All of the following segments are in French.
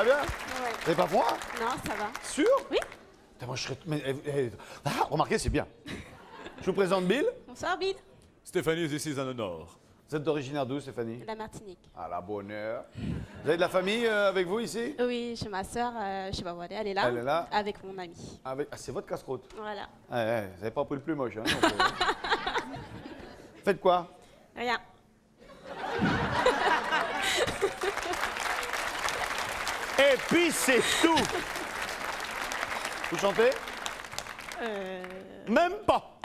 va bien? Ouais. Vous avez pas froid? Non, ça va. Sûr? Oui. Putain, moi, je serais... remarquez, c'est bien. Je vous présente Bill. Bonsoir, Bill. Stéphanie, this is an honor. Vous êtes originaire d'où, Stéphanie? La Martinique. À la bonne heure. Vous avez de la famille avec vous ici? Oui, chez ma soeur, je sais pas où elle est là. Elle est là. Avec mon ami. Avec... Ah, c'est votre casse-croûte. Voilà. Vous n'avez pas pris le plus moche, hein? Donc, Faites quoi? Rien. Et puis c'est tout. Vous chantez? Même pas.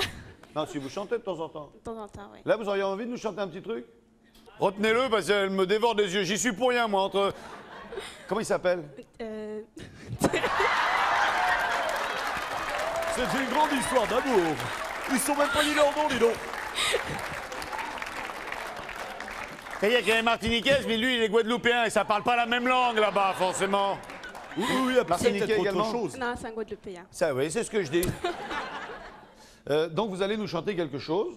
Non, si vous chantez de temps en temps. De temps en temps, oui. Là, vous auriez envie de nous chanter un petit truc? Retenez-le parce qu'elle me dévore des yeux. J'y suis pour rien, moi, entre... Comment il s'appelle? C'est une grande histoire d'amour. Ils sont même pas dit leur nom, dis donc. C'est-à-dire qu'il y a les Martiniquaises, mais lui, il est Guadeloupéen et ça parle pas la même langue là-bas, forcément. Oui, il y a Martiniquais peut-être également. autre chose. Non, c'est un Guadeloupéen. Ça, oui, c'est ce que je dis. Donc, vous allez nous chanter quelque chose.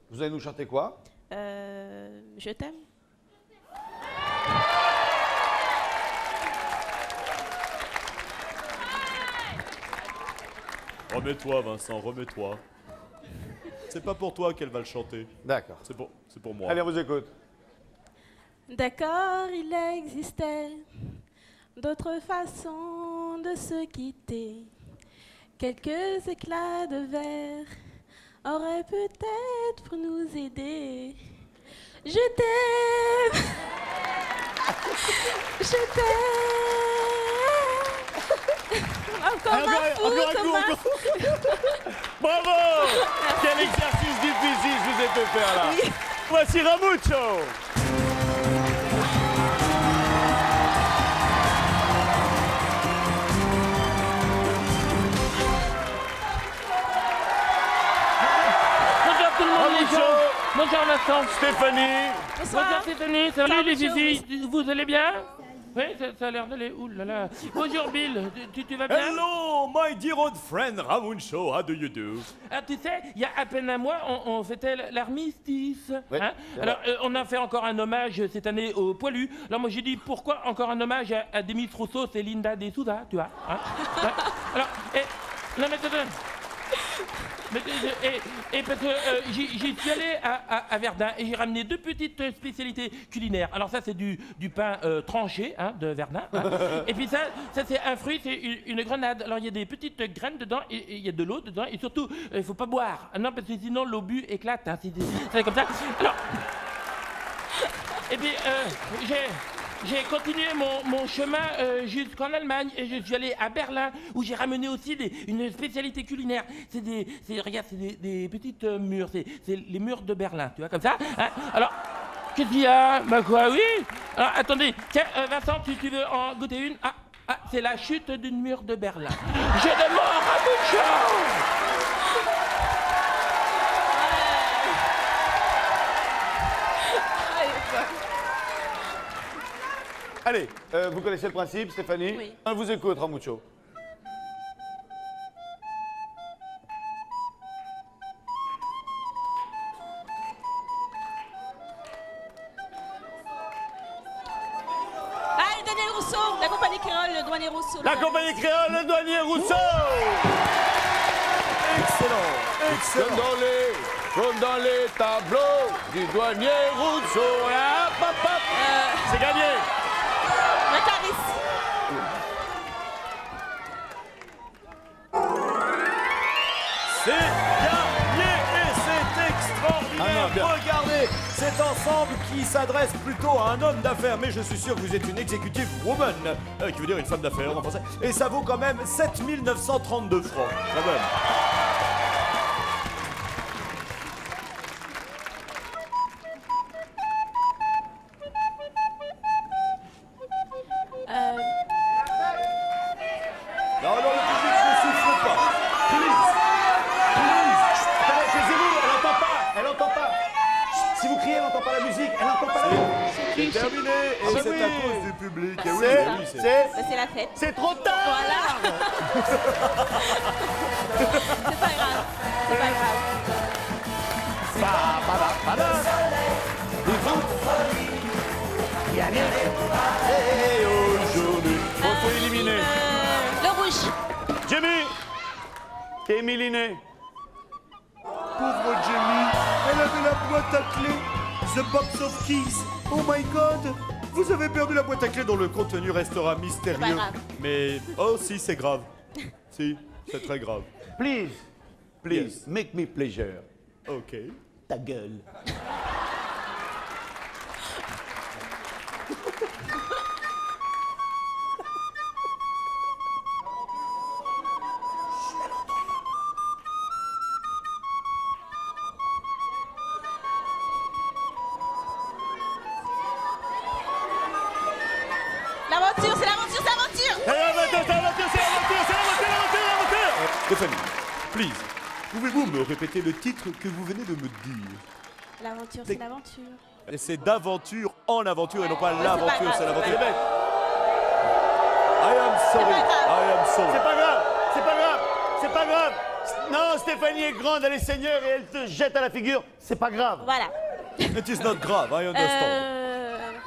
Vous allez nous chanter quoi? Je t'aime. Remets-toi, Vincent, remets-toi. C'est pas pour toi qu'elle va le chanter. D'accord. C'est pour moi. Allez, on vous écoute. D'accord, il existait d'autres façons de se quitter. Quelques éclats de verre auraient peut-être nous aider. Je t'aime. Je t'aime. Encore un coup. Bravo! Quel exercice difficile je vous ai fait faire là. Oui. Voici Ramucho. Bonjour tout le monde les gens. Bonjour Vincent. Stéphanie. Bonsoir. Bonjour Stéphanie, ça va Bonjour, les monsieur. filles? Vous allez bien? Oui, ça a l'air d'aller. Ouh là là. Bonjour Bill, tu vas bien? Hello, my dear old friend Ramuncho, how do you do? Ah, tu sais, il y a à peine un mois, on fêtait l'armistice. Oui, Hein? c'est Alors, on a fait encore un hommage cette année aux poilus. Alors moi j'ai dit, pourquoi encore un hommage à Demis Rousseau et Linda de Souza, tu vois hein? Ouais. Alors, non mais attends. Et parce que j'y suis allé à Verdun et j'ai ramené 2 petites spécialités culinaires. Alors ça c'est du pain tranché hein, de Verdun. Hein. Et puis ça c'est un fruit, c'est une grenade. Alors il y a des petites graines dedans et il y a de l'eau dedans et surtout il faut pas boire. Ah non parce que sinon l'eau bu éclate. Hein, c'est comme ça. Alors et puis j'ai continué mon chemin jusqu'en Allemagne et je suis allé à Berlin où j'ai ramené aussi une spécialité culinaire. Regarde, c'est des petites murs, c'est les murs de Berlin, tu vois, comme ça. Hein. Alors, qu'est-ce qu'il y a? Bah quoi, oui. Alors, attendez, tiens, Vincent, tu veux en goûter une? Ah, c'est la chute d'une mur de Berlin. Je demande à bout de chose. Allez, vous connaissez le principe, Stéphanie? Oui. On vous écoute, Ramucho. Ah, le Daniel Rousseau, la compagnie créole, le douanier Rousseau. La compagnie créole, le douanier Rousseau. Excellent. Comme dans les tableaux du douanier Rousseau. Et hop, hop, hop. C'est gagné. La Clarisse. C'est gagné et c'est extraordinaire. Ah non, bien. Regardez cet ensemble qui s'adresse plutôt à un homme d'affaires, mais je suis sûr que vous êtes une executive woman, qui veut dire une femme d'affaires en français, et ça vaut quand même 7 932 francs, quand même. Non, le public ne souffre pas. Taisez-vous, elle entend pas. Chut, si vous criez, elle n'entend pas la musique. Elle n'entend pas la musique. C'est terminé, et bah c'est oui. à cause du public. Et oui, C'est- oui, c'est- Bah, c'est la fête. C'est trop tard. Voilà. C'est pas grave. C'est pas grave. Et aujourd'hui, Émilie Né. Pauvre Jamie, elle avait la boîte à clés. The Box of Keys. Oh my God. Vous avez perdu la boîte à clés dont le contenu restera mystérieux. C'est pas grave. Mais, oh si, c'est grave. Si, c'est très grave. Please, please, Yes. make me pleasure. Ok. Ta gueule. L'aventure, c'est l'aventure, c'est l'aventure. C'est l'aventure, c'est l'aventure, c'est l'aventure, c'est l'aventure, l'aventure. Stéphanie, please, pouvez-vous me répéter le titre que vous venez de me dire? L'aventure, c'est l'aventure. Et c'est d'aventure en aventure et non pas Ouais, l'aventure, c'est c'est pas l'aventure. grave. I am sorry, pas grave. I am sorry. C'est pas grave, c'est pas grave, c'est pas grave. Non, Stéphanie est grande, elle est seigneur et elle te jette à la figure. C'est pas grave. Voilà. It is not grave, I understand.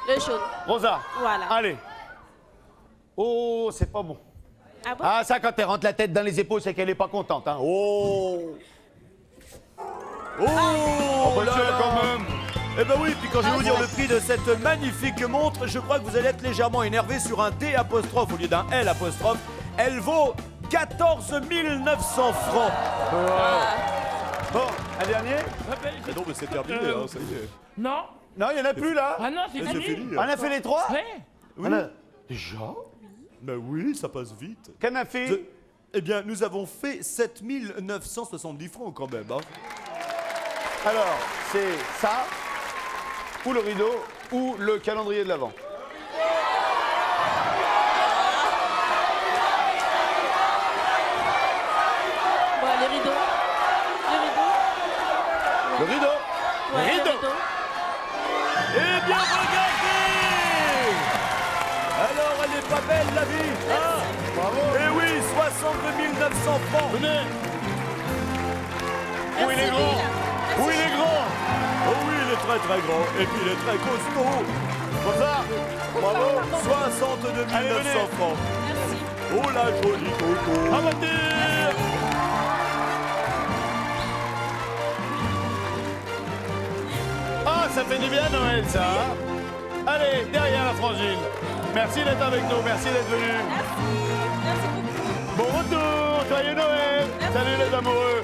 Le jaune. Rosa, Voilà. allez. Oh, c'est pas bon. Ah bon? Ah, ça, quand elle rentre la tête dans les épaules, c'est qu'elle est pas contente, hein. Oh. Oh, bah, là tiens, là. quand même. Eh ben oui, puis quand je vais Ah, vous dire ça. le prix de cette magnifique montre, je crois que vous allez être légèrement énervé sur un D apostrophe au lieu d'un L apostrophe. Elle vaut 14 900 francs. Bon, un dernier. Mais non, mais c'est terminé, hein, ça y est. Non. Non, il y en a plus, là. Ah non, c'est C'est fini. fini. On a fait les trois. Ouais. Oui. On a- Déjà. Ben oui, ça passe vite. Qu'en a fait? Eh bien, nous avons fait 7 970 francs quand même. Hein. Alors, c'est ça, ou le rideau, ou le calendrier de l'Avent. Bon, le rideau. Le rideau. Le rideau. Ouais, Rideau. le rideau. Eh bien, regardez! Alors, elle est pas belle, la vie, hein? Bravo. Eh oui, 62 900 francs. Venez. Merci, Où il est grand. Bill. Où il est grand. Oh oui, il est très très grand. Et puis, il est très costaud. Rosa. Bravo. 62 Allez, 900 venez. francs. Merci. Oh la jolie coco. Aventure. Ah, ça fait du bien Noël, ça. Hein. Allez, derrière la frangine. Merci d'être avec nous, merci d'être venu. Merci. Merci beaucoup. Bon retour, joyeux Noël. Salut les amoureux.